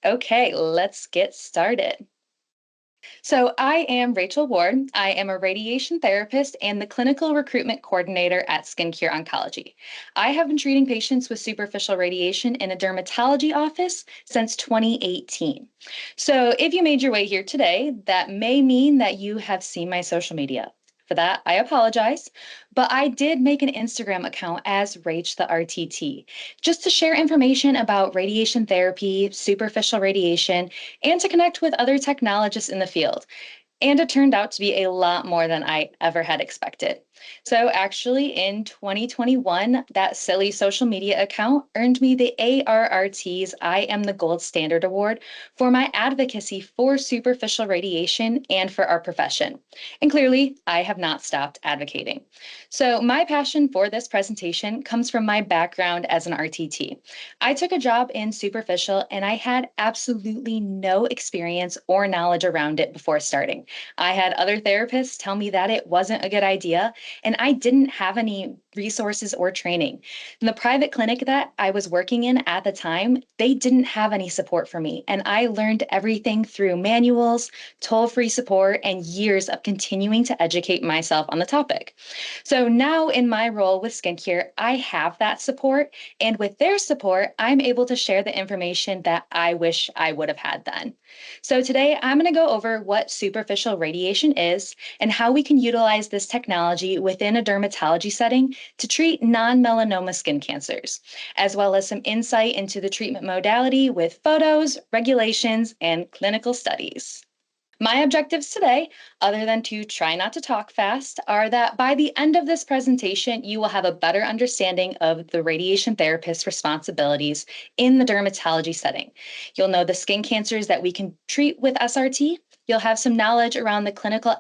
Okay, let's get started. So, I am Rachel Ward. I am a radiation therapist and the clinical recruitment coordinator at SkinCure Oncology. I have been treating patients with superficial radiation in a dermatology office since 2018. So, if you made your way here today, that may mean that you have seen my social media. For that, I apologize, but I did make an Instagram account as Rach the RTT just to share information about radiation therapy, superficial radiation, and to connect with other technologists in the field. And it turned out to be a lot more than I ever had expected. So, actually, in 2021, that silly social media account earned me the ARRT's I Am the Gold Standard Award for my advocacy for superficial radiation and for our profession. And clearly, I have not stopped advocating. So, my passion for this presentation comes from my background as an RTT. I took a job in superficial and I had absolutely no experience or knowledge around it before starting. I had other therapists tell me that it wasn't a good idea, and I didn't have any resources or training. In the private clinic that I was working in at the time, they didn't have any support for me, and I learned everything through manuals, toll free support, and years of continuing to educate myself on the topic. So now, in my role with SkinCure, I have that support, and with their support, I'm able to share the information that I wish I would have had then. So today I'm going to go over what superficial radiation is and how we can utilize this technology within a dermatology setting to treat non-melanoma skin cancers, as well as some insight into the treatment modality with photos, regulations, and clinical studies. My objectives today, other than to try not to talk fast, are that by the end of this presentation, you will have a better understanding of the radiation therapist's responsibilities in the dermatology setting. You'll know the skin cancers that we can treat with SRT. You'll have some knowledge around the clinical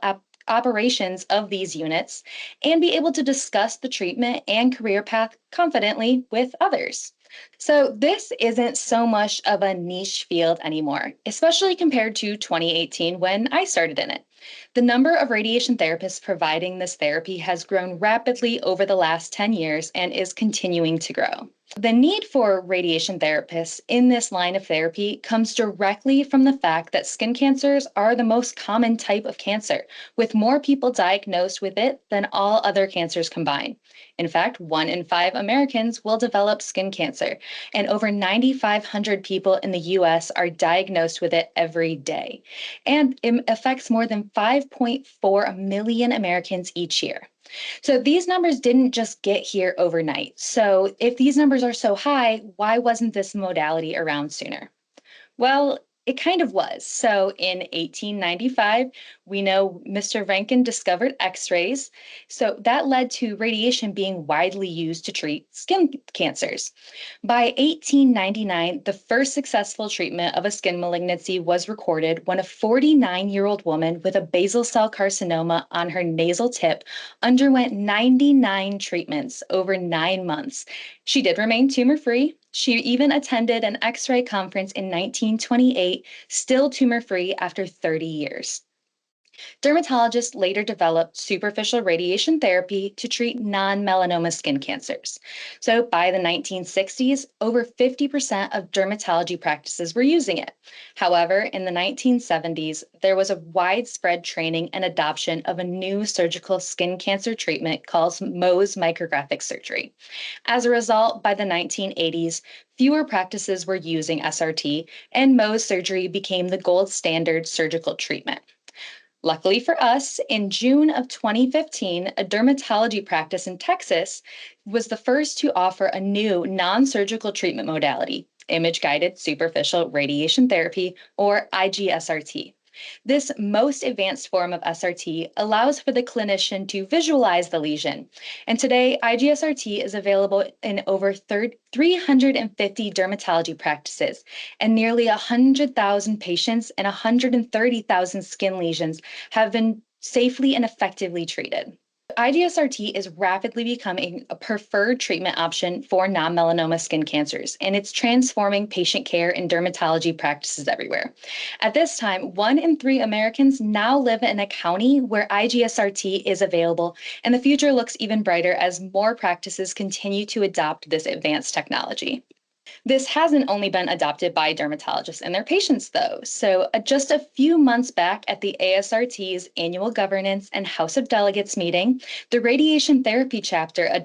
operations of these units and be able to discuss the treatment and career path confidently with others. So, this isn't so much of a niche field anymore, especially compared to 2018 when I started in it. The number of radiation therapists providing this therapy has grown rapidly over the last 10 years and is continuing to grow. The need for radiation therapists in this line of therapy comes directly from the fact that skin cancers are the most common type of cancer, with more people diagnosed with it than all other cancers combined. In fact, 1 in 5 Americans will develop skin cancer, and over 9,500 people in the US are diagnosed with it every day. And it affects more than 5.4 million Americans each year. So these numbers didn't just get here overnight. So if these numbers are so high, why wasn't this modality around sooner? Well, it kind of was. So in 1895, we know Mr. Rankin discovered X rays. So that led to radiation being widely used to treat skin cancers. By 1899, the first successful treatment of a skin malignancy was recorded when a 49-year-old woman with a basal cell carcinoma on her nasal tip underwent 99 treatments over 9 months. She did remain tumor free. She even attended an X ray conference in 1928, still tumor free after 30 years. Dermatologists later developed superficial radiation therapy to treat non-melanoma skin cancers. So by the 1960s, over 50% of dermatology practices were using it. However, in the 1970s, there was a widespread training and adoption of a new surgical skin cancer treatment called Mohs micrographic surgery. As a result, by the 1980s, fewer practices were using SRT, and Mohs surgery became the gold standard surgical treatment. Luckily for us, in June of 2015, a dermatology practice in Texas was the first to offer a new non surgical treatment modality, image guided superficial radiation therapy, or IG-SRT. This most advanced form of SRT allows for the clinician to visualize the lesion. And today, IG-SRT is available in over 350 dermatology practices, and nearly 100,000 patients and 130,000 skin lesions have been safely and effectively treated. IG-SRT is rapidly becoming a preferred treatment option for non-melanoma skin cancers, and it's transforming patient care in dermatology practices everywhere. At this time, 1 in 3 Americans now live in a county where IG-SRT is available, and the future looks even brighter as more practices continue to adopt this advanced technology. This hasn't only been adopted by dermatologists and their patients, though. So, just a few months back at the ASRT's annual governance and House of Delegates meeting, the radiation therapy chapter that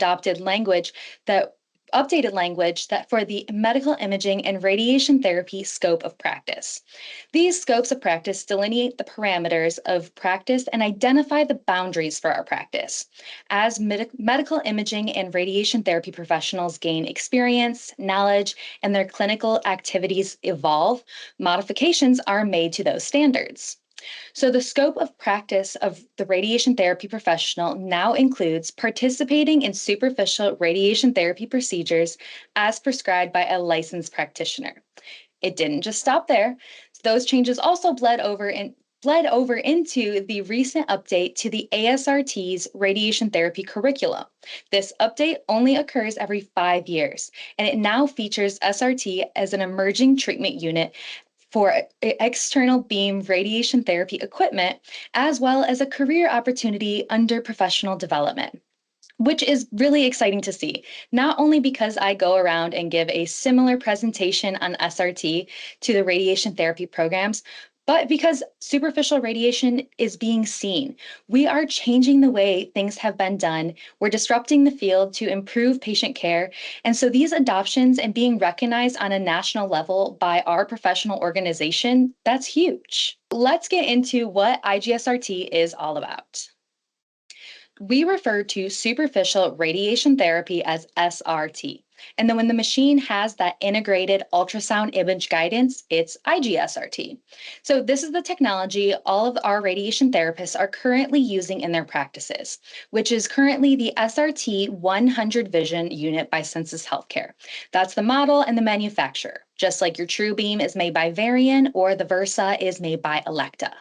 updated language that for the medical imaging and radiation therapy scope of practice. These scopes of practice delineate the parameters of practice and identify the boundaries for our practice. As medical imaging and radiation therapy professionals gain experience, knowledge, and their clinical activities evolve, modifications are made to those standards. So, the scope of practice of the radiation therapy professional now includes participating in superficial radiation therapy procedures as prescribed by a licensed practitioner. It didn't just stop there. Those changes also bled over into the recent update to the ASRT's radiation therapy curriculum. This update only occurs every 5 years, and it now features SRT as an emerging treatment unit for external beam radiation therapy equipment, as well as a career opportunity under professional development, which is really exciting to see, not only because I go around and give a similar presentation on SRT to the radiation therapy programs, but because superficial radiation is being seen. We are changing the way things have been done. We're disrupting the field to improve patient care. And so these adoptions and being recognized on a national level by our professional organization, that's huge. Let's get into what IG-SRT is all about. We refer to superficial radiation therapy as SRT. And then when the machine has that integrated ultrasound image guidance, it's IG-SRT. So this is the technology all of our radiation therapists are currently using in their practices, which is currently the SRT 100 Vision unit by Census Healthcare. That's the model and the manufacturer, just like your TrueBeam is made by Varian or the Versa is made by Elekta.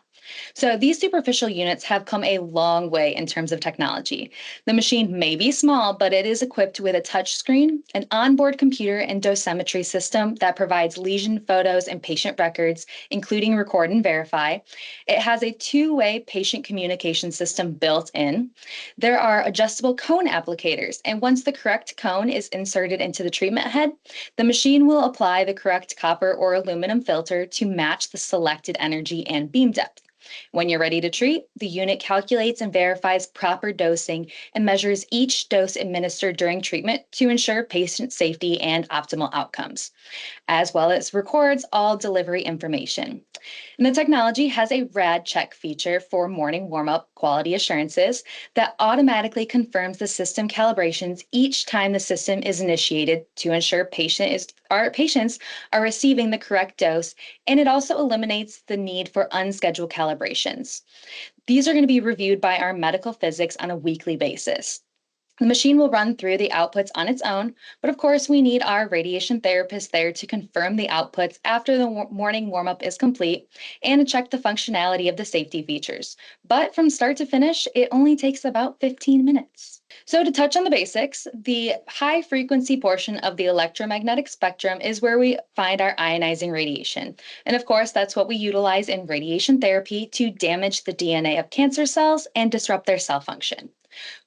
So these superficial units have come a long way in terms of technology. The machine may be small, but it is equipped with a touchscreen, an onboard computer and dosimetry system that provides lesion photos and patient records, including record and verify. It has a two-way patient communication system built in. There are adjustable cone applicators, and once the correct cone is inserted into the treatment head, the machine will apply the correct copper or aluminum filter to match the selected energy and beam depth. When you're ready to treat, the unit calculates and verifies proper dosing and measures each dose administered during treatment to ensure patient safety and optimal outcomes, as well as records all delivery information. And the technology has a rad check feature for morning warm-up quality assurances that automatically confirms the system calibrations each time the system is initiated to ensure our patients are receiving the correct dose, and it also eliminates the need for unscheduled calibrations. These are going to be reviewed by our medical physics on a weekly basis. The machine will run through the outputs on its own, but of course we need our radiation therapist there to confirm the outputs after the morning warm-up is complete and to check the functionality of the safety features. But from start to finish, it only takes about 15 minutes. So to touch on the basics, the high frequency portion of the electromagnetic spectrum is where we find our ionizing radiation. And of course, that's what we utilize in radiation therapy to damage the DNA of cancer cells and disrupt their cell function.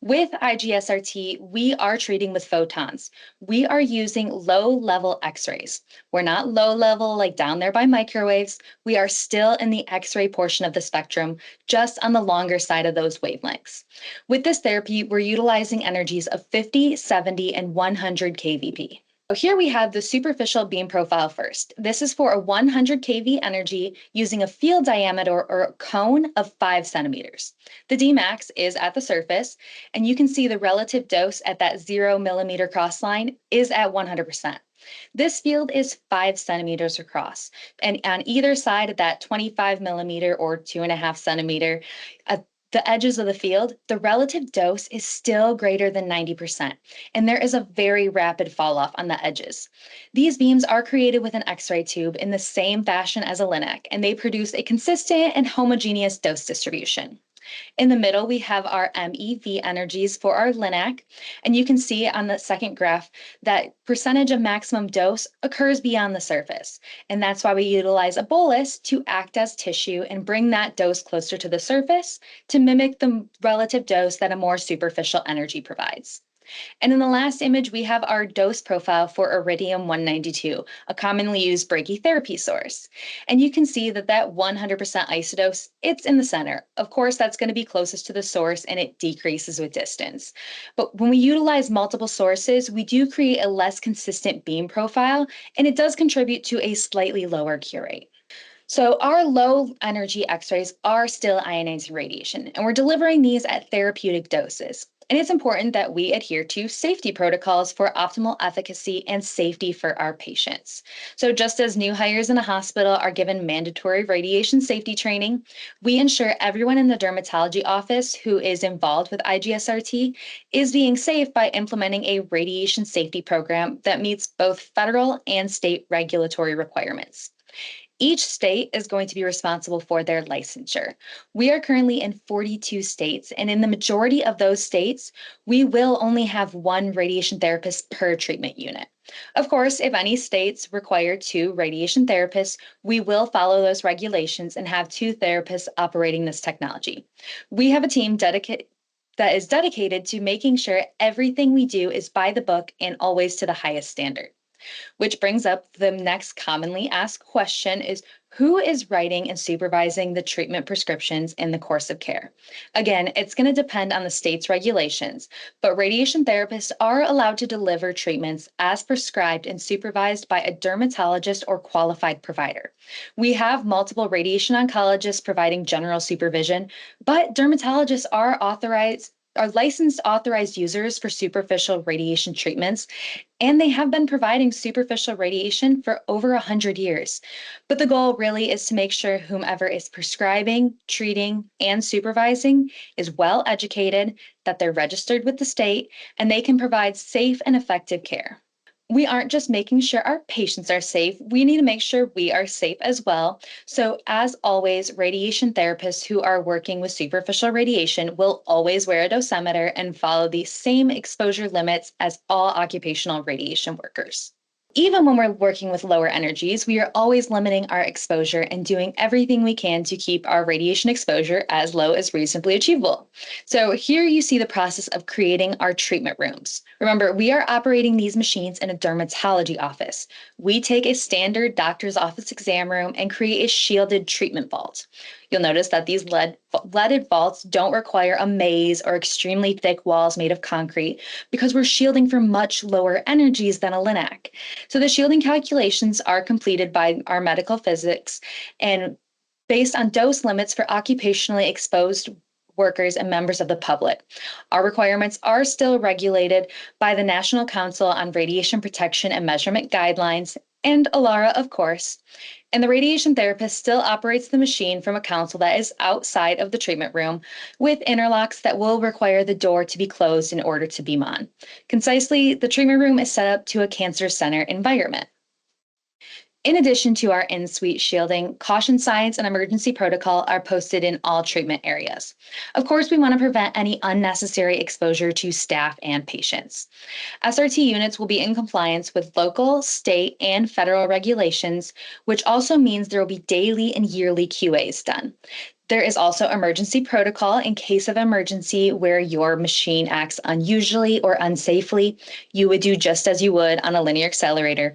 With IG-SRT, we are treating with photons. We are using low-level X-rays. We're not low-level like down there by microwaves. We are still in the X-ray portion of the spectrum, just on the longer side of those wavelengths. With this therapy, we're utilizing energies of 50, 70, and 100 kVp. So here we have the superficial beam profile first. This is for a 100 kV energy using a field diameter or a cone of 5 centimeters. The Dmax is at the surface, and you can see the relative dose at that 0 millimeter cross line is at 100%. This field is 5 centimeters across, and on either side of that 25 millimeter or 2.5 centimeter, the edges of the field, the relative dose is still greater than 90%, and there is a very rapid fall off on the edges. These beams are created with an X-ray tube in the same fashion as a LINAC, and they produce a consistent and homogeneous dose distribution. In the middle, we have our MEV energies for our LINAC, and you can see on the second graph that percentage of maximum dose occurs beyond the surface, and that's why we utilize a bolus to act as tissue and bring that dose closer to the surface to mimic the relative dose that a more superficial energy provides. And in the last image, we have our dose profile for iridium-192, a commonly used brachytherapy source. And you can see that that 100% isodose, it's in the center. Of course, that's going to be closest to the source and it decreases with distance. But when we utilize multiple sources, we do create a less consistent beam profile, and it does contribute to a slightly lower cure rate. So our low energy X-rays are still ionizing radiation, and we're delivering these at therapeutic doses. And it's important that we adhere to safety protocols for optimal efficacy and safety for our patients. So just as new hires in a hospital are given mandatory radiation safety training, we ensure everyone in the dermatology office who is involved with IG-SRT is being safe by implementing a radiation safety program that meets both federal and state regulatory requirements. Each state is going to be responsible for their licensure. We are currently in 42 states, and in the majority of those states, we will only have one radiation therapist per treatment unit. Of course, if any states require two radiation therapists, we will follow those regulations and have two therapists operating this technology. We have a team that is dedicated to making sure everything we do is by the book and always to the highest standard. Which brings up the next commonly asked question is who is writing and supervising the treatment prescriptions in the course of care? Again, it's going to depend on the state's regulations, but radiation therapists are allowed to deliver treatments as prescribed and supervised by a dermatologist or qualified provider. We have multiple radiation oncologists providing general supervision, but dermatologists are licensed authorized users for superficial radiation treatments, and they have been providing superficial radiation for over 100 years. But the goal really is to make sure whomever is prescribing, treating, and supervising is well educated, that they're registered with the state, and they can provide safe and effective care. We aren't just making sure our patients are safe, we need to make sure we are safe as well. So, as always, radiation therapists who are working with superficial radiation will always wear a dosimeter and follow the same exposure limits as all occupational radiation workers. Even when we're working with lower energies, we are always limiting our exposure and doing everything we can to keep our radiation exposure as low as reasonably achievable. So here you see the process of creating our treatment rooms. Remember, we are operating these machines in a dermatology office. We take a standard doctor's office exam room and create a shielded treatment vault. You'll notice that these leaded vaults don't require a maze or extremely thick walls made of concrete because we're shielding for much lower energies than a LINAC. So the shielding calculations are completed by our medical physics and based on dose limits for occupationally exposed workers and members of the public. Our requirements are still regulated by the National Council on Radiation Protection and Measurement Guidelines and ALARA, of course. And the radiation therapist still operates the machine from a console that is outside of the treatment room with interlocks that will require the door to be closed in order to beam on. Concisely, the treatment room is set up to a cancer center environment. In addition to our in-suite shielding, caution signs and emergency protocol are posted in all treatment areas. Of course, we want to prevent any unnecessary exposure to staff and patients. SRT units will be in compliance with local, state, and federal regulations, which also means there will be daily and yearly QAs done. There is also emergency protocol in case of emergency where your machine acts unusually or unsafely. You would do just as you would on a linear accelerator.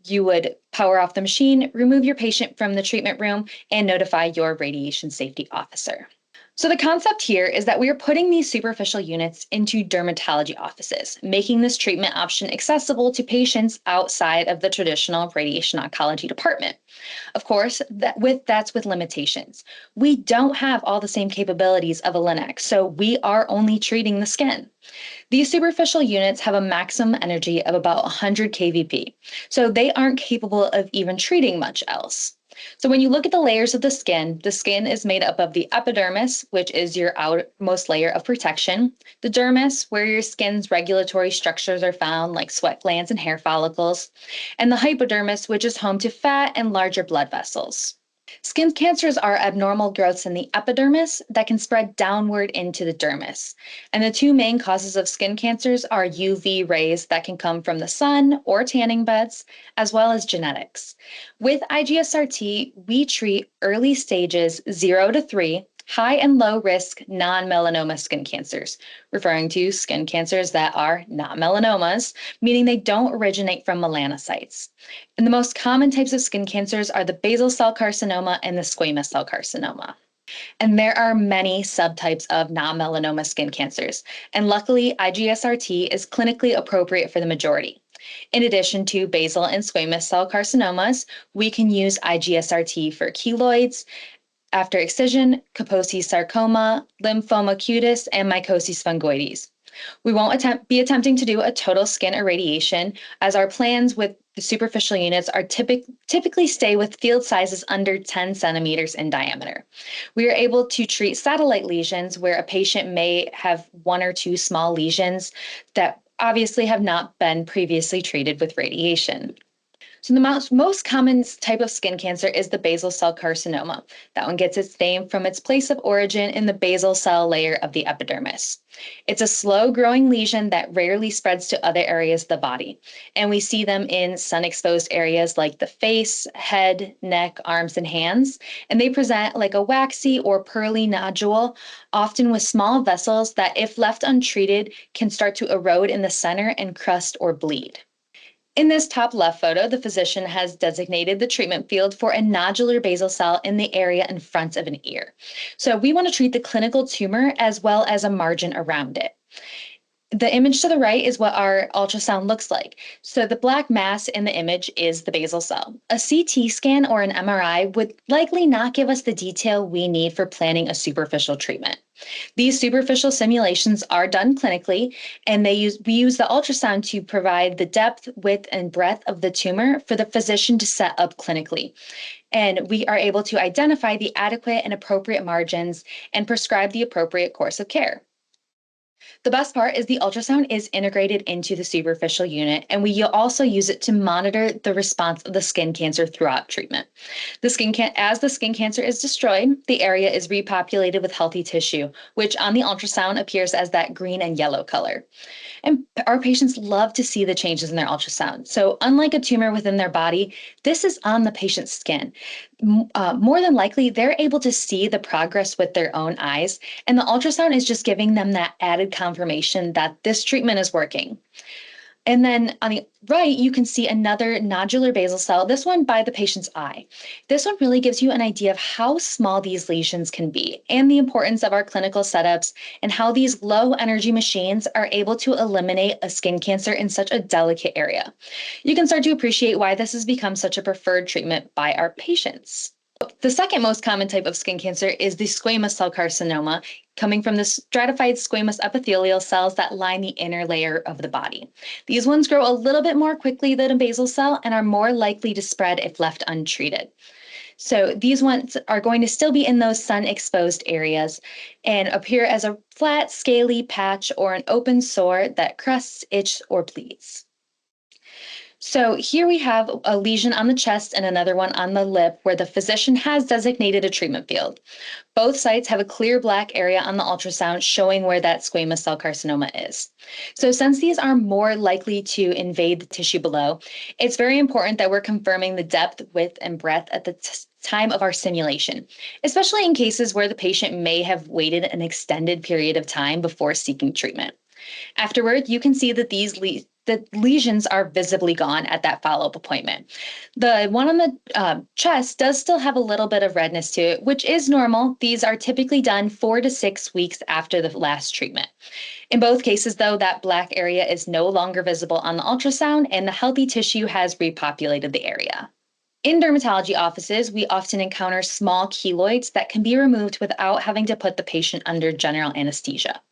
You would power off the machine, remove your patient from the treatment room, and notify your radiation safety officer. So the concept here is that we are putting these superficial units into dermatology offices, making this treatment option accessible to patients outside of the traditional radiation oncology department. Of course, that's with limitations. We don't have all the same capabilities of a LINAC, so we are only treating the skin. These superficial units have a maximum energy of about 100 kVp, so they aren't capable of even treating much else. So when you look at the layers of the skin is made up of the epidermis, which is your outermost layer of protection, the dermis, where your skin's regulatory structures are found, like sweat glands and hair follicles, and the hypodermis, which is home to fat and larger blood vessels. Skin cancers are abnormal growths in the epidermis that can spread downward into the dermis. And the two main causes of skin cancers are UV rays that can come from the sun or tanning beds, as well as genetics. With IG-SRT, we treat early stages 0 to 3, high and low risk non-melanoma skin cancers, referring to skin cancers that are not melanomas, meaning they don't originate from melanocytes. And the most common types of skin cancers are the basal cell carcinoma and the squamous cell carcinoma. And there are many subtypes of non-melanoma skin cancers, and luckily IG-SRT is clinically appropriate for the majority. In addition to basal and squamous cell carcinomas, we can use IG-SRT for keloids, after excision, Kaposi's sarcoma, lymphoma cutis, and mycosis fungoides. We won't be attempting to do a total skin irradiation, as our plans with the superficial units are typically stay with field sizes under 10 centimeters in diameter. We are able to treat satellite lesions where a patient may have one or two small lesions that obviously have not been previously treated with radiation. So the most common type of skin cancer is the basal cell carcinoma. That one gets its name from its place of origin in the basal cell layer of the epidermis. It's a slow-growing lesion that rarely spreads to other areas of the body, and we see them in sun-exposed areas like the face, head, neck, arms, and hands, and they present like a waxy or pearly nodule, often with small vessels that, if left untreated, can start to erode in the center and crust or bleed. In this top left photo, the physician has designated the treatment field for a nodular basal cell in the area in front of an ear. So we want to treat the clinical tumor as well as a margin around it. The image to the right is what our ultrasound looks like. So the black mass in the image is the basal cell. A CT scan or an MRI would likely not give us the detail we need for planning a superficial treatment. These superficial simulations are done clinically, and we use the ultrasound to provide the depth, width, and breadth of the tumor for the physician to set up clinically. And we are able to identify the adequate and appropriate margins and prescribe the appropriate course of care. The best part is the ultrasound is integrated into the superficial unit, and we also use it to monitor the response of the skin cancer throughout treatment. As the skin cancer is destroyed, the area is repopulated with healthy tissue, which on the ultrasound appears as that green and yellow color. And our patients love to see the changes in their ultrasound. So unlike a tumor within their body, this is on the patient's skin. More than likely, they're able to see the progress with their own eyes, and the ultrasound is just giving them that added confirmation that this treatment is working. And then on the right, you can see another nodular basal cell, this one by the patient's eye. This one really gives you an idea of how small these lesions can be and the importance of our clinical setups and how these low energy machines are able to eliminate a skin cancer in such a delicate area. You can start to appreciate why this has become such a preferred treatment by our patients. The second most common type of skin cancer is the squamous cell carcinoma, coming from the stratified squamous epithelial cells that line the inner layer of the body. These ones grow a little bit more quickly than a basal cell and are more likely to spread if left untreated. So these ones are going to still be in those sun-exposed areas and appear as a flat, scaly patch or an open sore that crusts, itches, or bleeds. So here we have a lesion on the chest and another one on the lip where the physician has designated a treatment field. Both sites have a clear black area on the ultrasound showing where that squamous cell carcinoma is. So since these are more likely to invade the tissue below, it's very important that we're confirming the depth, width, and breadth at the time of our simulation, especially in cases where the patient may have waited an extended period of time before seeking treatment. Afterward, you can see that the lesions are visibly gone at that follow-up appointment. The one on the chest does still have a little bit of redness to it, which is normal. These are typically done 4 to 6 weeks after the last treatment. In both cases, though, that black area is no longer visible on the ultrasound, and the healthy tissue has repopulated the area. In dermatology offices, we often encounter small keloids that can be removed without having to put the patient under general anesthesia.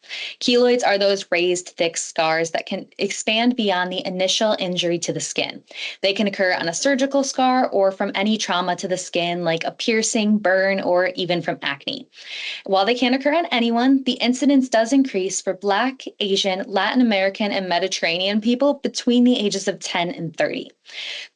Keloids are those raised, thick scars that can expand beyond the initial injury to the skin. They can occur on a surgical scar or from any trauma to the skin, like a piercing, burn, or even from acne. While they can occur on anyone, the incidence does increase for Black, Asian, Latin American, and Mediterranean people between the ages of 10 and 30.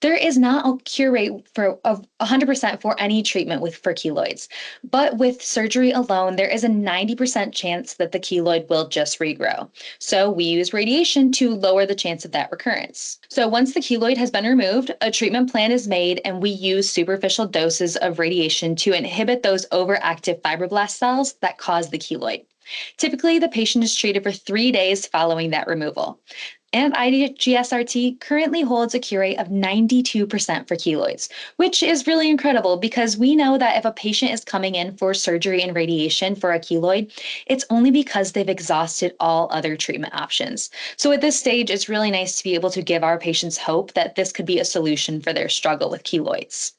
There is not a cure rate for 100% for any treatment for keloids. But with surgery alone, there is a 90% chance that the keloid will just regrow. So we use radiation to lower the chance of that recurrence. So once the keloid has been removed, a treatment plan is made and we use superficial doses of radiation to inhibit those overactive fibroblast cells that cause the keloid. Typically, the patient is treated for 3 days following that removal. And IG-SRT currently holds a cure rate of 92% for keloids, which is really incredible because we know that if a patient is coming in for surgery and radiation for a keloid, it's only because they've exhausted all other treatment options. So at this stage, it's really nice to be able to give our patients hope that this could be a solution for their struggle with keloids.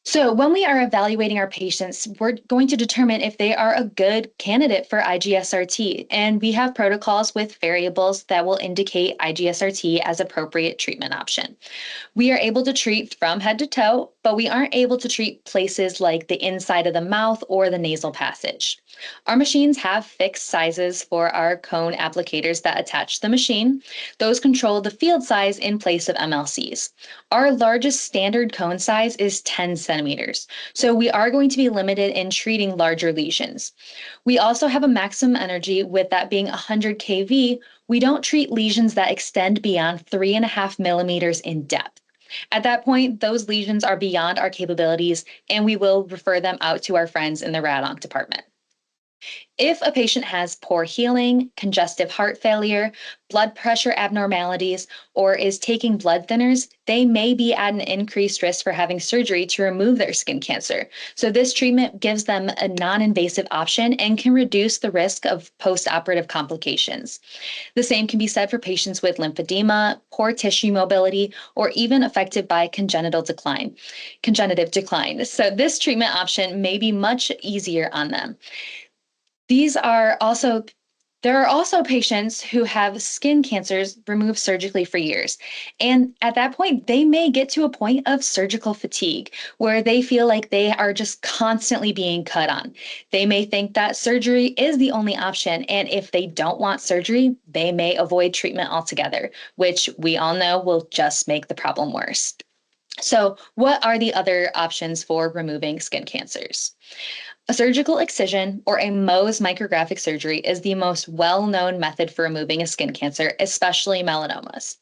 So, when we are evaluating our patients, we're going to determine if they are a good candidate for IG-SRT. And we have protocols with variables that will indicate IG-SRT as appropriate treatment option. We are able to treat from head to toe, but we aren't able to treat places like the inside of the mouth or the nasal passage. Our machines have fixed sizes for our cone applicators that attach to the machine. Those control the field size in place of MLCs. Our largest standard cone size is 10 centimeters, so we are going to be limited in treating larger lesions. We also have a maximum energy, with that being 100 kV. We don't treat lesions that extend beyond 3.5 millimeters in depth. At that point, those lesions are beyond our capabilities, and we will refer them out to our friends in the rad-onc department. If a patient has poor healing, congestive heart failure, blood pressure abnormalities, or is taking blood thinners, they may be at an increased risk for having surgery to remove their skin cancer. So this treatment gives them a non-invasive option and can reduce the risk of post-operative complications. The same can be said for patients with lymphedema, poor tissue mobility, or even affected by congenitive decline. So this treatment option may be much easier on them. There are also patients who have skin cancers removed surgically for years. And at that point, they may get to a point of surgical fatigue where they feel like they are just constantly being cut on. They may think that surgery is the only option. And if they don't want surgery, they may avoid treatment altogether, which we all know will just make the problem worse. So, what are the other options for removing skin cancers? A surgical excision or a Mohs micrographic surgery is the most well-known method for removing a skin cancer, especially melanomas.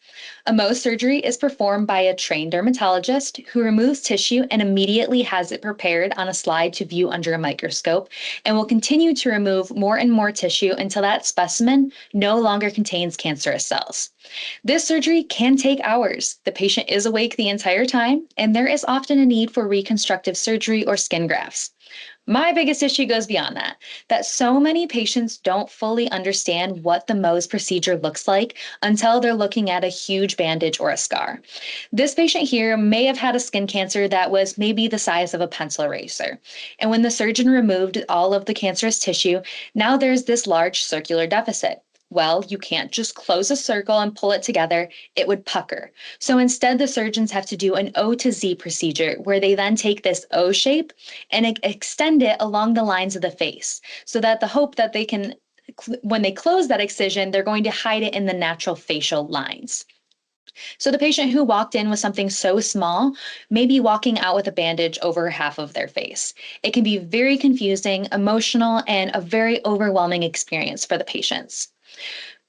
A Mohs surgery is performed by a trained dermatologist who removes tissue and immediately has it prepared on a slide to view under a microscope, and will continue to remove more and more tissue until that specimen no longer contains cancerous cells. This surgery can take hours. The patient is awake the entire time, and there is often a need for reconstructive surgery or skin grafts. My biggest issue goes beyond that so many patients don't fully understand what the Mohs procedure looks like until they're looking at a huge bandage or a scar. This patient here may have had a skin cancer that was maybe the size of a pencil eraser. And when the surgeon removed all of the cancerous tissue, now there's this large circular deficit. Well, you can't just close a circle and pull it together, it would pucker. So instead, the surgeons have to do an O to Z procedure where they then take this O shape and extend it along the lines of the face, so that the hope that they can, when they close that excision, they're going to hide it in the natural facial lines. So the patient who walked in with something so small may be walking out with a bandage over half of their face. It can be very confusing, emotional, and a very overwhelming experience for the patients.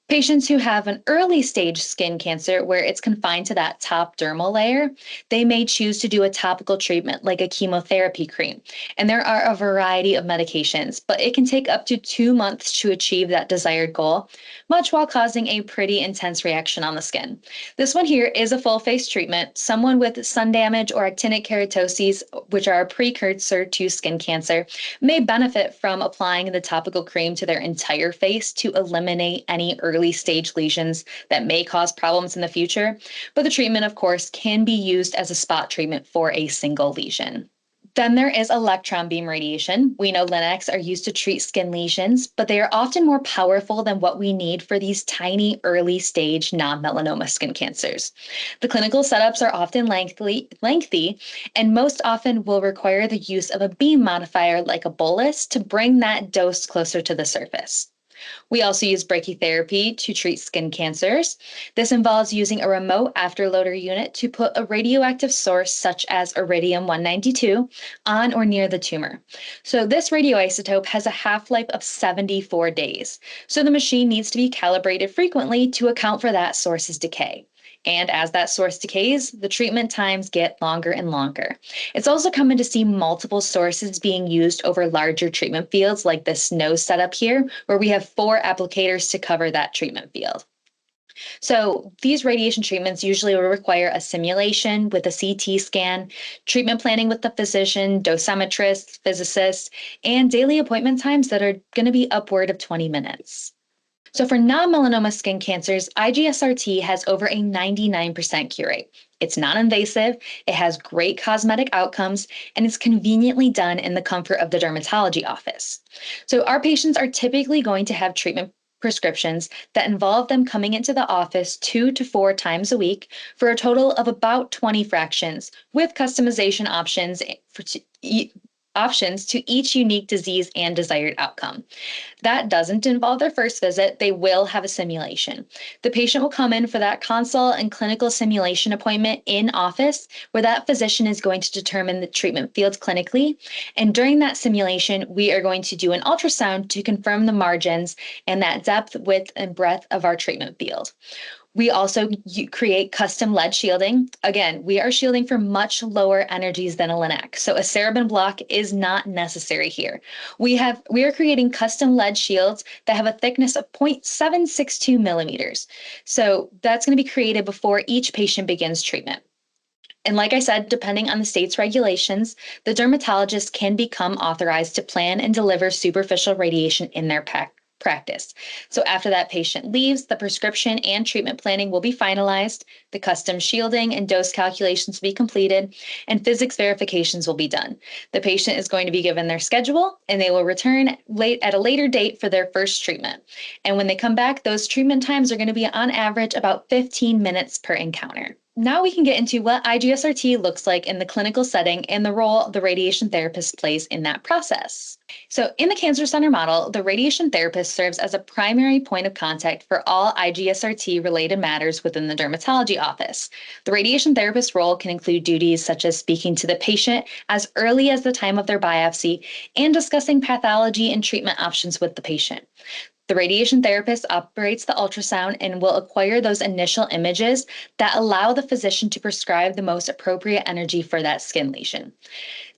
Patients who have an early stage skin cancer where it's confined to that top dermal layer, they may choose to do a topical treatment like a chemotherapy cream. And there are a variety of medications, but it can take up to 2 months to achieve that desired goal, much while causing a pretty intense reaction on the skin. This one here is a full face treatment. Someone with sun damage or actinic keratoses, which are a precursor to skin cancer, may benefit from applying the topical cream to their entire face to eliminate any early stage lesions that may cause problems in the future. But the treatment, of course, can be used as a spot treatment for a single lesion. Then there is electron beam radiation. We know Linacs are used to treat skin lesions, but they are often more powerful than what we need for these tiny early stage non-melanoma skin cancers. The clinical setups are often lengthy, and most often will require the use of a beam modifier like a bolus to bring that dose closer to the surface. We also use brachytherapy to treat skin cancers. This involves using a remote afterloader unit to put a radioactive source such as iridium-192 on or near the tumor. So this radioisotope has a half-life of 74 days. So the machine needs to be calibrated frequently to account for that source's decay. And as that source decays, the treatment times get longer and longer. It's also common to see multiple sources being used over larger treatment fields like this nose setup here, where we have 4 applicators to cover that treatment field. So these radiation treatments usually will require a simulation with a CT scan, treatment planning with the physician, dosimetrist, physicist, and daily appointment times that are going to be upward of 20 minutes. So for non-melanoma skin cancers, IG-SRT has over a 99% cure rate. It's non-invasive, it has great cosmetic outcomes, and it's conveniently done in the comfort of the dermatology office. So our patients are typically going to have treatment prescriptions that involve them coming into the office 2 to 4 times a week for a total of about 20 fractions with customization options to each unique disease and desired outcome. That doesn't involve their first visit. They will have a simulation. The patient will come in for that consult and clinical simulation appointment in office, where that physician is going to determine the treatment fields clinically. And during that simulation, we are going to do an ultrasound to confirm the margins and that depth, width, and breadth of our treatment field. We also create custom lead shielding. Again, we are shielding for much lower energies than a Linac, so a Cerebin block is not necessary here. We are creating custom lead shields that have a thickness of 0.762 millimeters. So that's going to be created before each patient begins treatment. And like I said, depending on the state's regulations, the dermatologist can become authorized to plan and deliver superficial radiation in their practice. So after that patient leaves, the prescription and treatment planning will be finalized, the custom shielding and dose calculations will be completed, and physics verifications will be done. The patient is going to be given their schedule, and they will return at a later date for their first treatment. And when they come back, those treatment times are going to be on average about 15 minutes per encounter. Now we can get into what IG-SRT looks like in the clinical setting and the role the radiation therapist plays in that process. So in the cancer center model, the radiation therapist serves as a primary point of contact for all IG-SRT related matters within the dermatology office. The radiation therapist role can include duties such as speaking to the patient as early as the time of their biopsy and discussing pathology and treatment options with the patient. The radiation therapist operates the ultrasound and will acquire those initial images that allow the physician to prescribe the most appropriate energy for that skin lesion.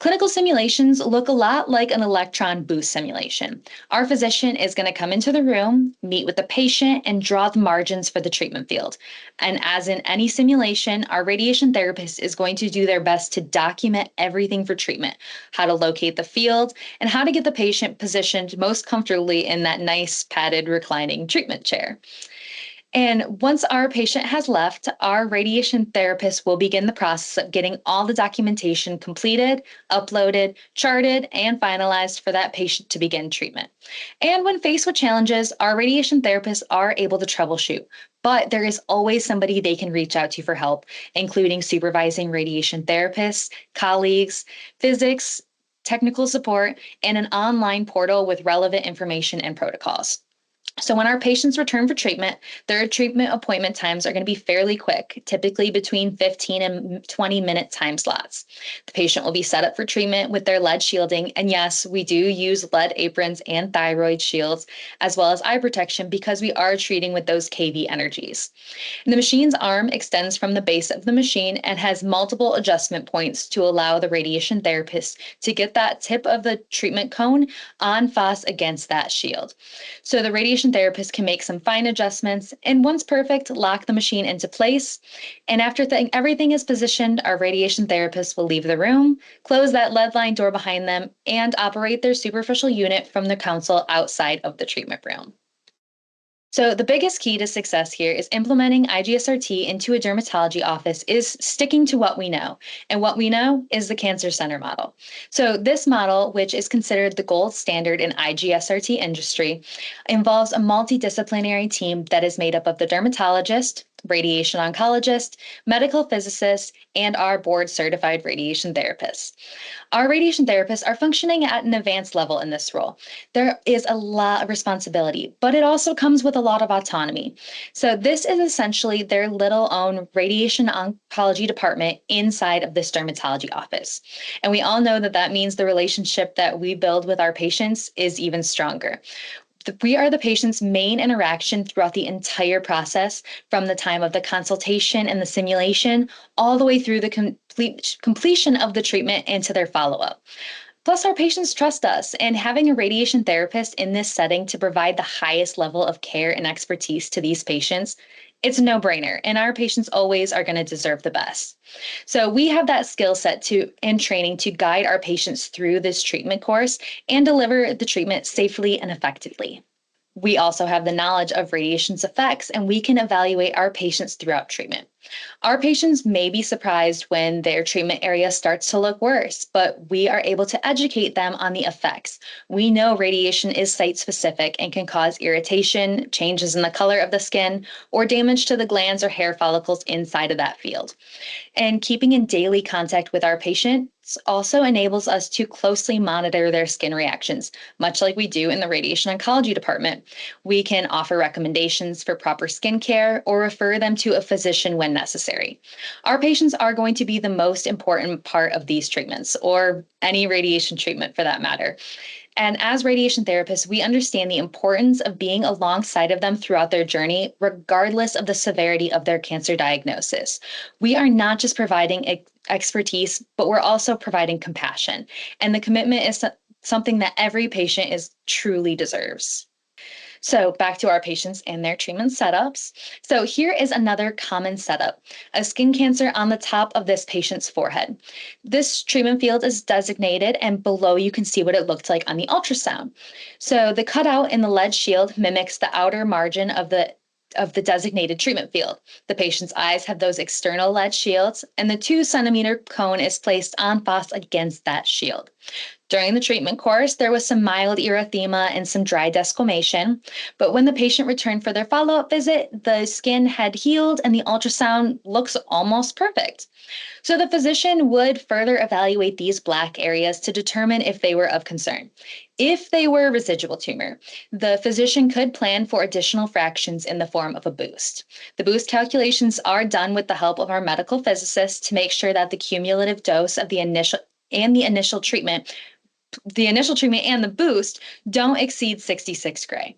Clinical simulations look a lot like an electron boost simulation. Our physician is going to come into the room, meet with the patient, and draw the margins for the treatment field. And as in any simulation, our radiation therapist is going to do their best to document everything for treatment, how to locate the field, and how to get the patient positioned most comfortably in that nice padded reclining treatment chair. And once our patient has left, our radiation therapist will begin the process of getting all the documentation completed, uploaded, charted, and finalized for that patient to begin treatment. And when faced with challenges, our radiation therapists are able to troubleshoot, but there is always somebody they can reach out to for help, including supervising radiation therapists, colleagues, physics, technical support, and an online portal with relevant information and protocols. So when our patients return for treatment, their treatment appointment times are going to be fairly quick, typically between 15 and 20-minute time slots. The patient will be set up for treatment with their lead shielding. And yes, we do use lead aprons and thyroid shields, as well as eye protection, because we are treating with those KV energies. And the machine's arm extends from the base of the machine and has multiple adjustment points to allow the radiation therapist to get that tip of the treatment cone en face against that shield. So the radiation therapist can make some fine adjustments, and once perfect, lock the machine into place. And after everything is positioned, our radiation therapist will leave the room, close that lead line door behind them, and operate their superficial unit from the console outside of the treatment room. So the biggest key to success here is implementing IG-SRT into a dermatology office is sticking to what we know. And what we know is the cancer center model. So this model, which is considered the gold standard in IG-SRT industry, involves a multidisciplinary team that is made up of the dermatologist, radiation oncologist, medical physicist, and our board certified radiation therapists. Our radiation therapists are functioning at an advanced level in this role. There is a lot of responsibility, but it also comes with a lot of autonomy. So, this is essentially their little own radiation oncology department inside of this dermatology office. And we all know that that means the relationship that we build with our patients is even stronger. We are the patient's main interaction throughout the entire process, from the time of the consultation and the simulation, all the way through the completion of the treatment and to their follow-up. Plus, our patients trust us, and having a radiation therapist in this setting to provide the highest level of care and expertise to these patients, it's a no-brainer, and our patients always are going to deserve the best. So we have that skill set and training to guide our patients through this treatment course and deliver the treatment safely and effectively. We also have the knowledge of radiation's effects, and we can evaluate our patients throughout treatment. Our patients may be surprised when their treatment area starts to look worse, but we are able to educate them on the effects. We know radiation is site-specific and can cause irritation, changes in the color of the skin, or damage to the glands or hair follicles inside of that field. And keeping in daily contact with our patients also enables us to closely monitor their skin reactions, much like we do in the radiation oncology department. We can offer recommendations for proper skin care or refer them to a physician when necessary. Our patients are going to be the most important part of these treatments, or any radiation treatment for that matter. And as radiation therapists, we understand the importance of being alongside of them throughout their journey, regardless of the severity of their cancer diagnosis. We are not just providing expertise, but we're also providing compassion. And the commitment is something that every patient truly deserves. So back to our patients and their treatment setups. So here is another common setup: a skin cancer on the top of this patient's forehead. This treatment field is designated, and below you can see what it looked like on the ultrasound. So the cutout in the lead shield mimics the outer margin of the designated treatment field. The patient's eyes have those external lead shields, and the 2-centimeter cone is placed en face against that shield. During the treatment course, there was some mild erythema and some dry desquamation, but when the patient returned for their follow-up visit, the skin had healed and the ultrasound looks almost perfect. So the physician would further evaluate these black areas to determine if they were of concern. If they were a residual tumor, the physician could plan for additional fractions in the form of a boost. The boost calculations are done with the help of our medical physicists to make sure that the cumulative dose of the initial treatment and the boost don't exceed 66 gray.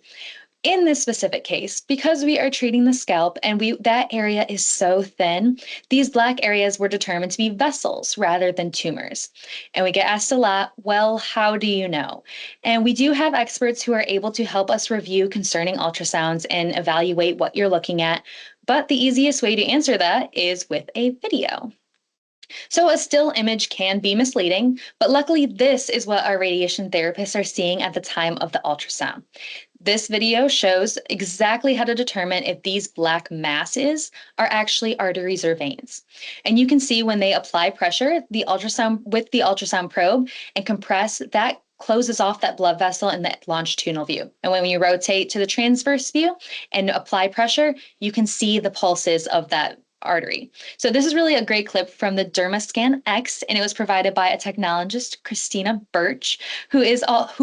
In this specific case, because we are treating the scalp and that area is so thin, these black areas were determined to be vessels rather than tumors. And we get asked a lot, well, how do you know? And we do have experts who are able to help us review concerning ultrasounds and evaluate what you're looking at. But the easiest way to answer that is with a video. So a still image can be misleading, but luckily this is what our radiation therapists are seeing at the time of the ultrasound. This video shows exactly how to determine if these black masses are actually arteries or veins. And you can see when they apply pressure, the ultrasound probe and compress, that closes off that blood vessel in the longitudinal view. And when you rotate to the transverse view and apply pressure, you can see the pulses of that artery. So this is really a great clip from the DermaScan X, and it was provided by a technologist, Christina Birch, who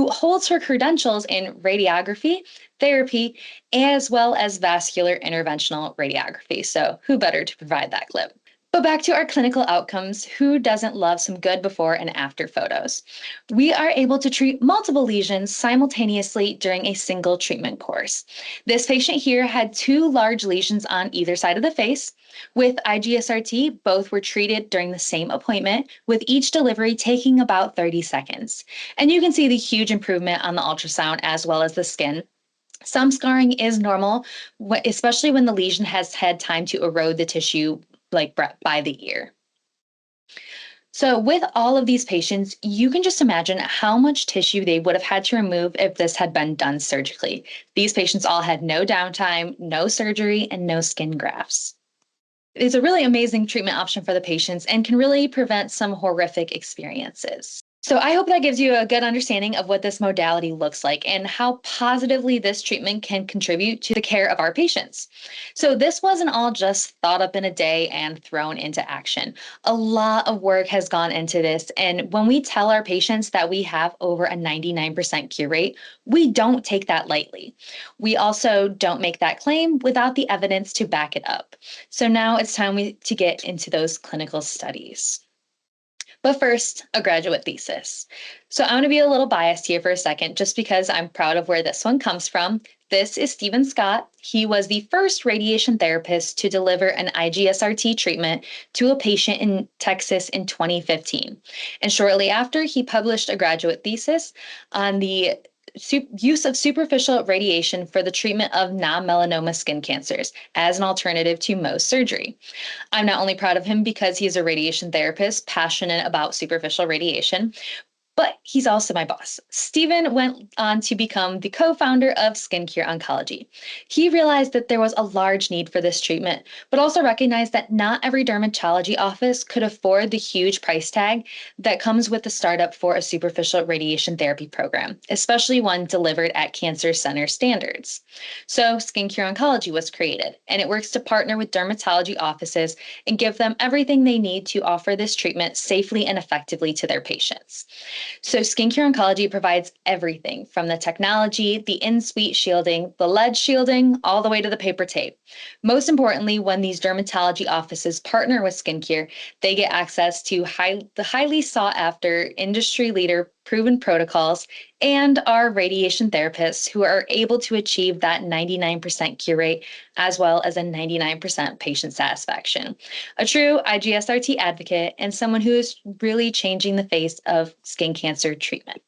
holds her credentials in radiography, therapy, as well as vascular interventional radiography. So who better to provide that clip? But back to our clinical outcomes, who doesn't love some good before and after photos? We are able to treat multiple lesions simultaneously during a single treatment course. This patient here had 2 large lesions on either side of the face. With IG-SRT, both were treated during the same appointment, with each delivery taking about 30 seconds. And you can see the huge improvement on the ultrasound as well as the skin. Some scarring is normal, especially when the lesion has had time to erode the tissue like by the ear. So with all of these patients, you can just imagine how much tissue they would have had to remove if this had been done surgically. These patients all had no downtime, no surgery, and no skin grafts. It's a really amazing treatment option for the patients and can really prevent some horrific experiences. So I hope that gives you a good understanding of what this modality looks like and how positively this treatment can contribute to the care of our patients. So this wasn't all just thought up in a day and thrown into action. A lot of work has gone into this. And when we tell our patients that we have over a 99% cure rate, we don't take that lightly. We also don't make that claim without the evidence to back it up. So now it's time to get into those clinical studies. But first, a graduate thesis. So I'm going to be a little biased here for a second, just because I'm proud of where this one comes from. This is Stephen Scott. He was the first radiation therapist to deliver an IG-SRT treatment to a patient in Texas in 2015. And shortly after, he published a graduate thesis on the use of superficial radiation for the treatment of non-melanoma skin cancers as an alternative to Mohs surgery. I'm not only proud of him because he's a radiation therapist passionate about superficial radiation, but he's also my boss. Stephen went on to become the co-founder of SkinCure Oncology. He realized that there was a large need for this treatment, but also recognized that not every dermatology office could afford the huge price tag that comes with the startup for a superficial radiation therapy program, especially one delivered at cancer center standards. So SkinCure Oncology was created, and it works to partner with dermatology offices and give them everything they need to offer this treatment safely and effectively to their patients. So SkinCure Oncology provides everything from the technology, the in-suite shielding, the lead shielding, all the way to the paper tape. Most importantly, when these dermatology offices partner with SkinCure, they get access to the highly sought after industry leader proven protocols and our radiation therapists who are able to achieve that 99% cure rate as well as a 99% patient satisfaction. A true IG-SRT advocate and someone who is really changing the face of skin cancer treatment.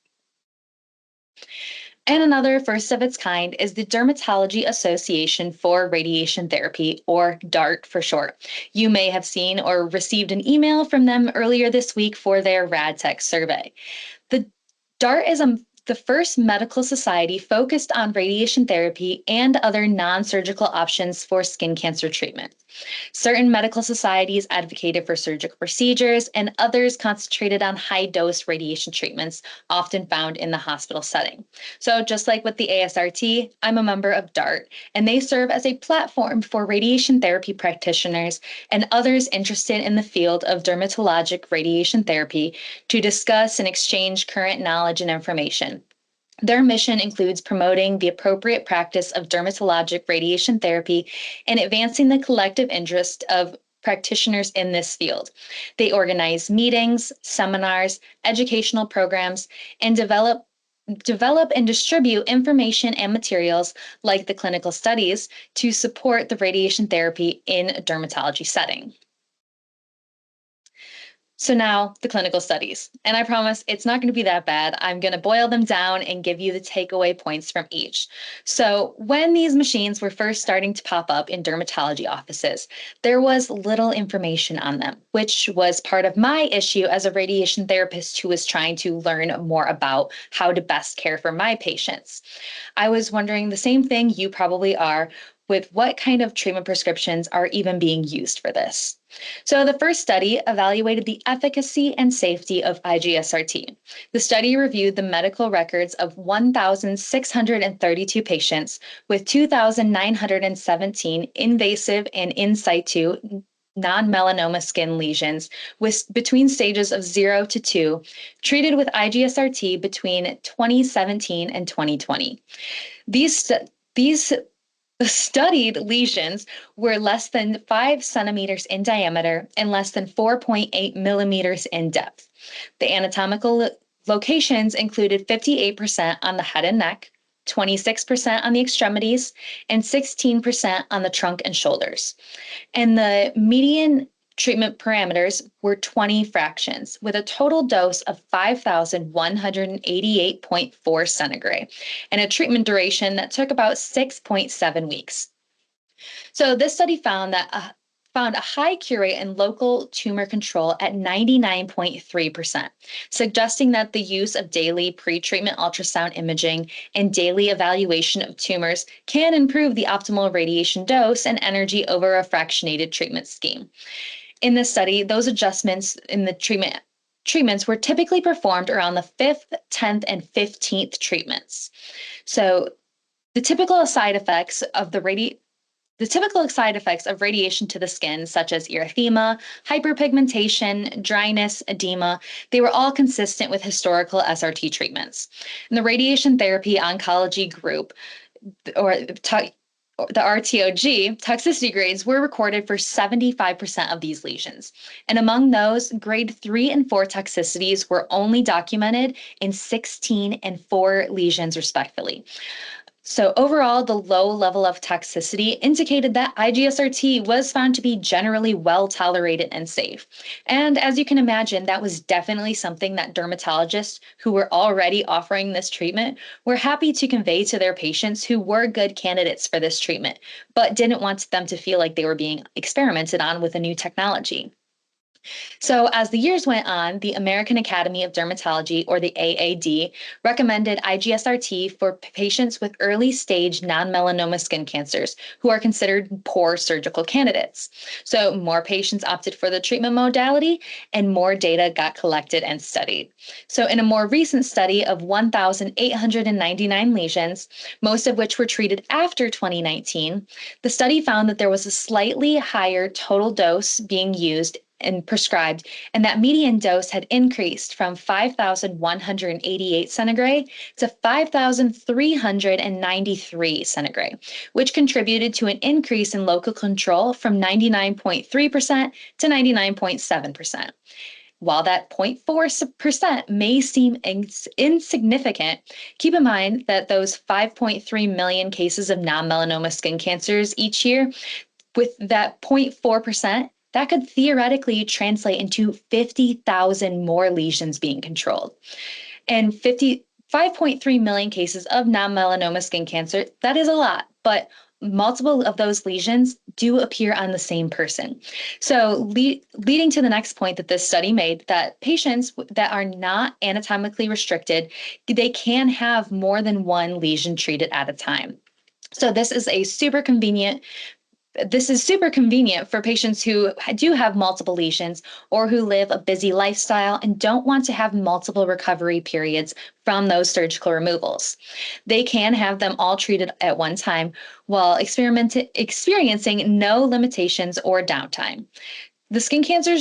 And another first of its kind is the Dermatology Association for Radiation Therapy, or DART for short. You may have seen or received an email from them earlier this week for their RadTech survey. The DART is the first medical society focused on radiation therapy and other non-surgical options for skin cancer treatment. Certain medical societies advocated for surgical procedures, and others concentrated on high dose radiation treatments, often found in the hospital setting. So, just like with the ASRT, I'm a member of DART, and they serve as a platform for radiation therapy practitioners and others interested in the field of dermatologic radiation therapy to discuss and exchange current knowledge and information. Their mission includes promoting the appropriate practice of dermatologic radiation therapy and advancing the collective interest of practitioners in this field. They organize meetings, seminars, educational programs, and develop and distribute information and materials like the clinical studies to support the radiation therapy in a dermatology setting. So now the clinical studies. And I promise it's not going to be that bad. I'm going to boil them down and give you the takeaway points from each. So when these machines were first starting to pop up in dermatology offices, there was little information on them, which was part of my issue as a radiation therapist who was trying to learn more about how to best care for my patients. I was wondering the same thing you probably are with what kind of treatment prescriptions are even being used for this. So the first study evaluated the efficacy and safety of IG-SRT. The study reviewed the medical records of 1,632 patients with 2,917 invasive and in situ non-melanoma skin lesions between stages of 0 to 2, treated with IG-SRT between 2017 and 2020. These The studied lesions were less than 5 centimeters in diameter and less than 4.8 millimeters in depth. The anatomical locations included 58% on the head and neck, 26% on the extremities, and 16% on the trunk and shoulders. And the median treatment parameters were 20 fractions with a total dose of 5,188.4 centigrade and a treatment duration that took about 6.7 weeks. So this study found a high cure rate in local tumor control at 99.3%, suggesting that the use of daily pre-treatment ultrasound imaging and daily evaluation of tumors can improve the optimal radiation dose and energy over a fractionated treatment scheme. In this study, those adjustments in the treatment treatments were typically performed around the 5th, 10th, and 15th treatments. So the typical side effects of radiation to the skin, such as erythema, hyperpigmentation, dryness, edema, they were all consistent with historical SRT treatments. In the radiation therapy oncology group, or the RTOG, toxicity grades were recorded for 75% of these lesions. And among those, grade 3 and 4 toxicities were only documented in 16 and 4 lesions, respectively. So overall, the low level of toxicity indicated that IG-SRT was found to be generally well tolerated and safe. And as you can imagine, that was definitely something that dermatologists who were already offering this treatment were happy to convey to their patients who were good candidates for this treatment, but didn't want them to feel like they were being experimented on with a new technology. So, as the years went on, the American Academy of Dermatology, or the AAD, recommended IG-SRT for patients with early stage non-melanoma skin cancers who are considered poor surgical candidates. So, more patients opted for the treatment modality and more data got collected and studied. So, in a more recent study of 1,899 lesions, most of which were treated after 2019, the study found that there was a slightly higher total dose being used and prescribed, and that median dose had increased from 5,188 centigrade to 5,393 centigrade, which contributed to an increase in local control from 99.3% to 99.7%. While that 0.4% may seem insignificant, keep in mind that those 5.3 million cases of non-melanoma skin cancers each year, with that 0.4%, that could theoretically translate into 50,000 more lesions being controlled. And 5.3 million cases of non-melanoma skin cancer, that is a lot, but multiple of those lesions do appear on the same person. So leading to the next point that this study made, that patients that are not anatomically restricted, they can have more than one lesion treated at a time. So this is super convenient for patients who do have multiple lesions or who live a busy lifestyle and don't want to have multiple recovery periods from those surgical removals. They can have them all treated at one time while experiencing no limitations or downtime. The skin cancer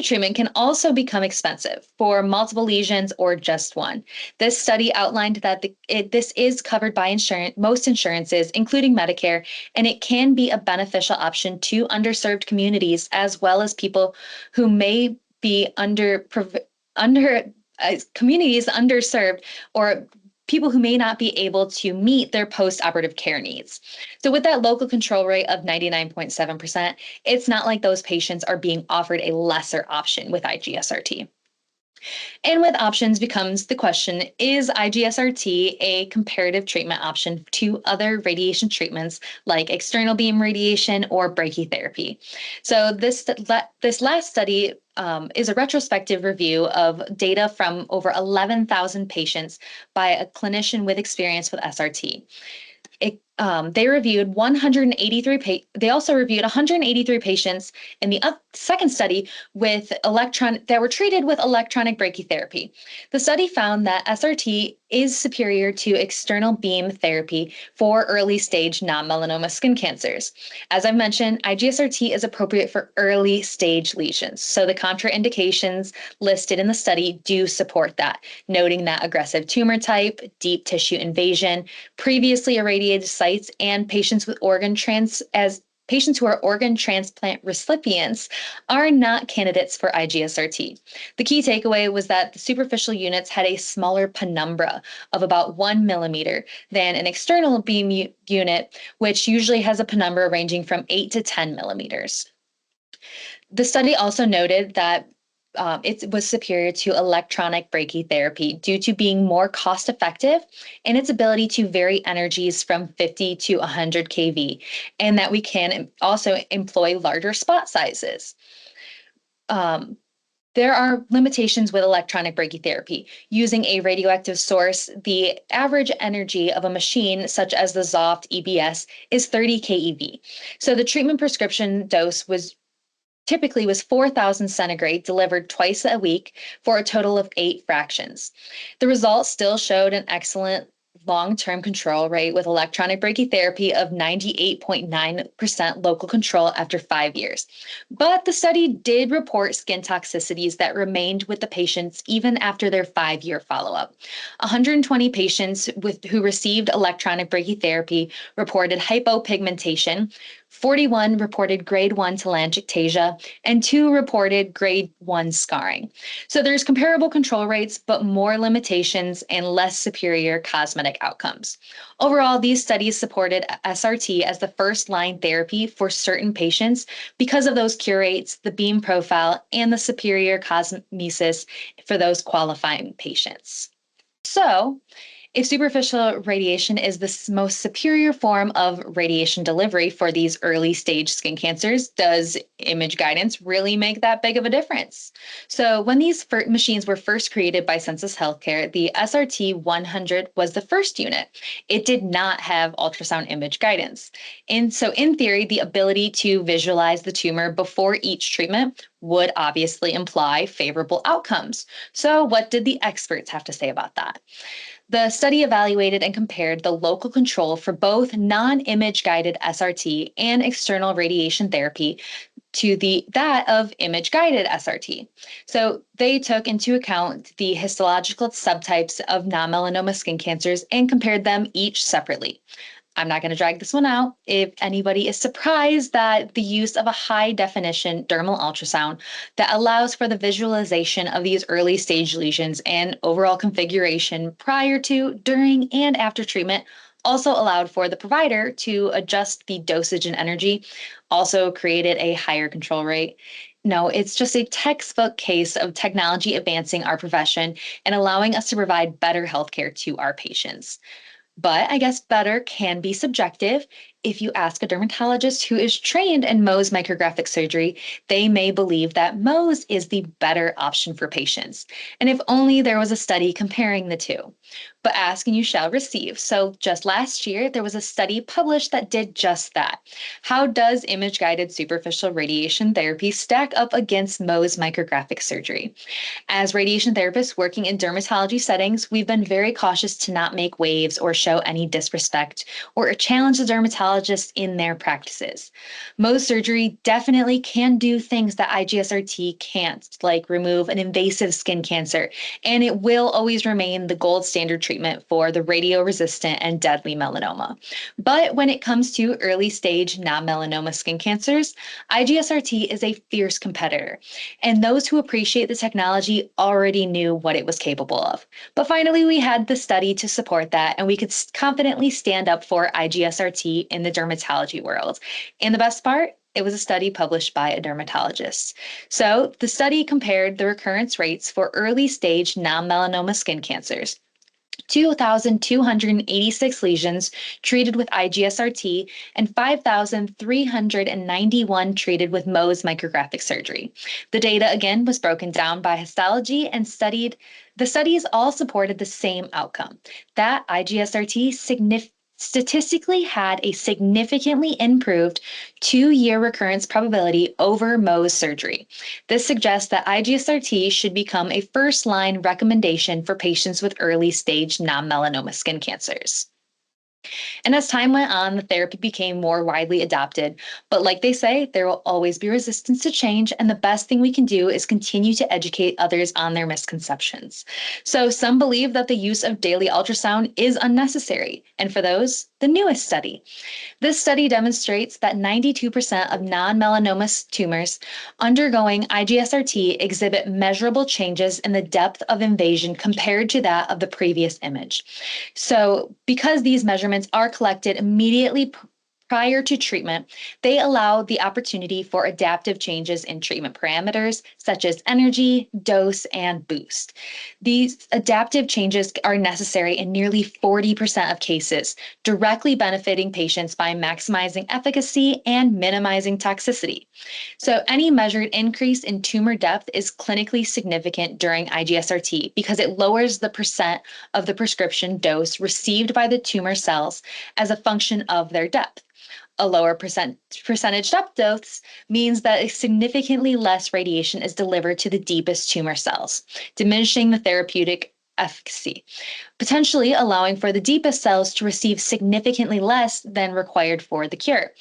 treatment can also become expensive for multiple lesions or just one. This study outlined that this is covered by most insurances, including Medicare, and it can be a beneficial option to underserved communities as well as people who may be communities underserved, or people who may not be able to meet their post-operative care needs. So with that local control rate of 99.7%, it's not like those patients are being offered a lesser option with IG-SRT. And with options becomes the question, is IG-SRT a comparative treatment option to other radiation treatments like external beam radiation or brachytherapy? So this last study is a retrospective review of data from over 11,000 patients by a clinician with experience with SRT. They reviewed 183. They also reviewed 183 patients in the second study that were treated with electronic brachytherapy. The study found that SRT is superior to external beam therapy for early stage non-melanoma skin cancers. As I've mentioned, IG-SRT is appropriate for early stage lesions. So the contraindications listed in the study do support that, noting that aggressive tumor type, deep tissue invasion, previously irradiated sites, and patients who are organ transplant recipients are not candidates for IG-SRT. The key takeaway was that the superficial units had a smaller penumbra of about 1 millimeter than an external beam unit, which usually has a penumbra ranging from 8 to 10 millimeters. The study also noted that it was superior to electronic brachytherapy due to being more cost effective in its ability to vary energies from 50 to 100 kV, and that we can also employ larger spot sizes. There are limitations with electronic brachytherapy. Using a radioactive source, the average energy of a machine such as the Zoft EBS is 30 keV. So the treatment prescription dose was typically was 4,000 centigrade delivered twice a week for a total of 8 fractions. The results still showed an excellent long-term control rate with electronic brachytherapy of 98.9% local control after 5 years. But the study did report skin toxicities that remained with the patients even after their 5-year follow-up. 120 patients who received electronic brachytherapy reported hypopigmentation, 41 reported grade 1 telangiectasia, and 2 reported grade 1 scarring. So there's comparable control rates, but more limitations and less superior cosmetic outcomes. Overall, these studies supported SRT as the first-line therapy for certain patients because of those cure rates, the beam profile, and the superior cosmesis for those qualifying patients. So, if superficial radiation is the most superior form of radiation delivery for these early stage skin cancers, does image guidance really make that big of a difference? So when these machines were first created by Census Healthcare, the SRT 100 was the first unit. It did not have ultrasound image guidance. And so in theory, the ability to visualize the tumor before each treatment would obviously imply favorable outcomes. So what did the experts have to say about that? The study evaluated and compared the local control for both non-image guided SRT and external radiation therapy to that of image guided SRT. So they took into account the histological subtypes of non-melanoma skin cancers and compared them each separately. I'm not going to drag this one out. If anybody is surprised that the use of a high definition dermal ultrasound that allows for the visualization of these early stage lesions and overall configuration prior to, during, and after treatment also allowed for the provider to adjust the dosage and energy, also created a higher control rate. No, it's just a textbook case of technology advancing our profession and allowing us to provide better healthcare to our patients. But I guess better can be subjective. If you ask a dermatologist who is trained in Mohs micrographic surgery, they may believe that Mohs is the better option for patients. And if only there was a study comparing the two. But ask and you shall receive. So just last year, there was a study published that did just that. How does image-guided superficial radiation therapy stack up against Mohs micrographic surgery? As radiation therapists working in dermatology settings, we've been very cautious to not make waves or show any disrespect or challenge the dermatologists in their practices. Mohs surgery definitely can do things that IG-SRT can't, like remove an invasive skin cancer, and it will always remain the gold standard treatment for the radio-resistant and deadly melanoma. But when it comes to early stage non-melanoma skin cancers, IG-SRT is a fierce competitor, and those who appreciate the technology already knew what it was capable of. But finally, we had the study to support that, and we could confidently stand up for IG-SRT in the dermatology world. And the best part? It was a study published by a dermatologist. So the study compared the recurrence rates for early stage non-melanoma skin cancers. 2,286 lesions treated with IG-SRT and 5,391 treated with Mohs micrographic surgery. The data again was broken down by histology and the studies all supported the same outcome, that IG-SRT statistically had a significantly improved 2-year recurrence probability over Mohs surgery. This suggests that IG-SRT should become a first-line recommendation for patients with early-stage non-melanoma skin cancers. And as time went on, the therapy became more widely adopted. But like they say, there will always be resistance to change, and the best thing we can do is continue to educate others on their misconceptions. So some believe that the use of daily ultrasound is unnecessary, and for those, the newest study. This study demonstrates that 92% of non-melanoma tumors undergoing IG-SRT exhibit measurable changes in the depth of invasion compared to that of the previous image. So because these measurements are collected immediately prior to treatment, they allow the opportunity for adaptive changes in treatment parameters such as energy, dose, and boost. These adaptive changes are necessary in nearly 40% of cases, directly benefiting patients by maximizing efficacy and minimizing toxicity. So any measured increase in tumor depth is clinically significant during IG-SRT because it lowers the percent of the prescription dose received by the tumor cells as a function of their depth. A lower percentage depth dose means that significantly less radiation is delivered to the deepest tumor cells, diminishing the therapeutic efficacy, potentially allowing for the deepest cells to receive significantly less than required for the cure.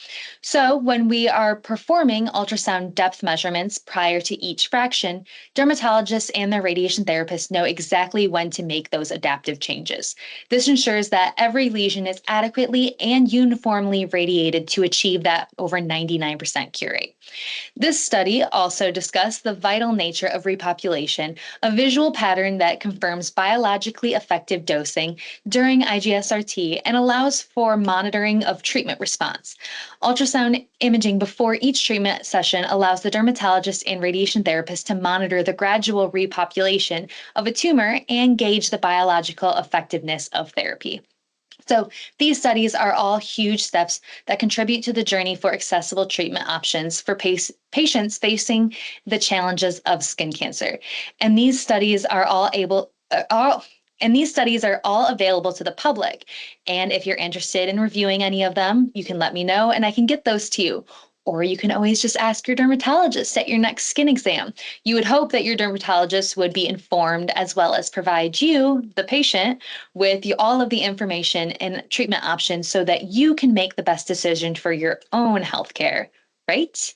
So, when we are performing ultrasound depth measurements prior to each fraction, dermatologists and their radiation therapists know exactly when to make those adaptive changes. This ensures that every lesion is adequately and uniformly radiated to achieve that over 99% cure rate. This study also discussed the vital nature of repopulation, a visual pattern that confirms biologically effective dosing during IG-SRT and allows for monitoring of treatment response. Ultrasound imaging before each treatment session allows the dermatologist and radiation therapist to monitor the gradual repopulation of a tumor and gauge the biological effectiveness of therapy. So, these studies are all huge steps that contribute to the journey for accessible treatment options for patients facing the challenges of skin cancer. And these studies are all available to the public. And if you're interested in reviewing any of them, you can let me know and I can get those to you. Or you can always just ask your dermatologist at your next skin exam. You would hope that your dermatologist would be informed as well as provide you, the patient, with all of the information and treatment options so that you can make the best decision for your own healthcare, right?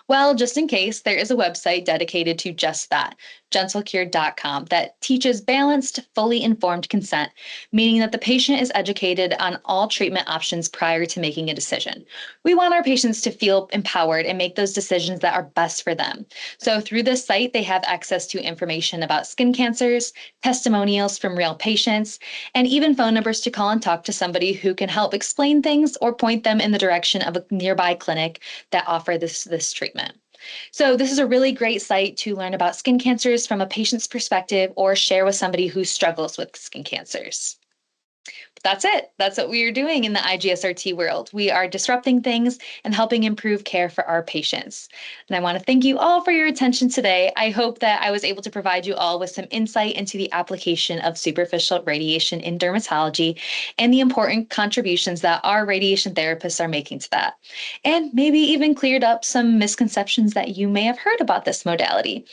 Well, just in case, there is a website dedicated to just that, GentleCure.com, that teaches balanced, fully informed consent, meaning that the patient is educated on all treatment options prior to making a decision. We want our patients to feel empowered and make those decisions that are best for them. So, through this site, they have access to information about skin cancers, testimonials from real patients, and even phone numbers to call and talk to somebody who can help explain things or point them in the direction of a nearby clinic that offer this treatment. So this is a really great site to learn about skin cancers from a patient's perspective or share with somebody who struggles with skin cancers. That's it. That's what we are doing in the IG-SRT world. We are disrupting things and helping improve care for our patients. And I want to thank you all for your attention today. I hope that I was able to provide you all with some insight into the application of superficial radiation in dermatology and the important contributions that our radiation therapists are making to that. And maybe even cleared up some misconceptions that you may have heard about this modality.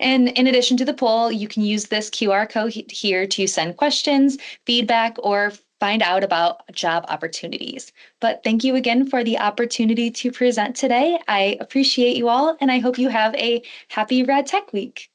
And in addition to the poll, you can use this QR code here to send questions, feedback, or find out about job opportunities. But thank you again for the opportunity to present today. I appreciate you all, and I hope you have a happy Rad Tech Week.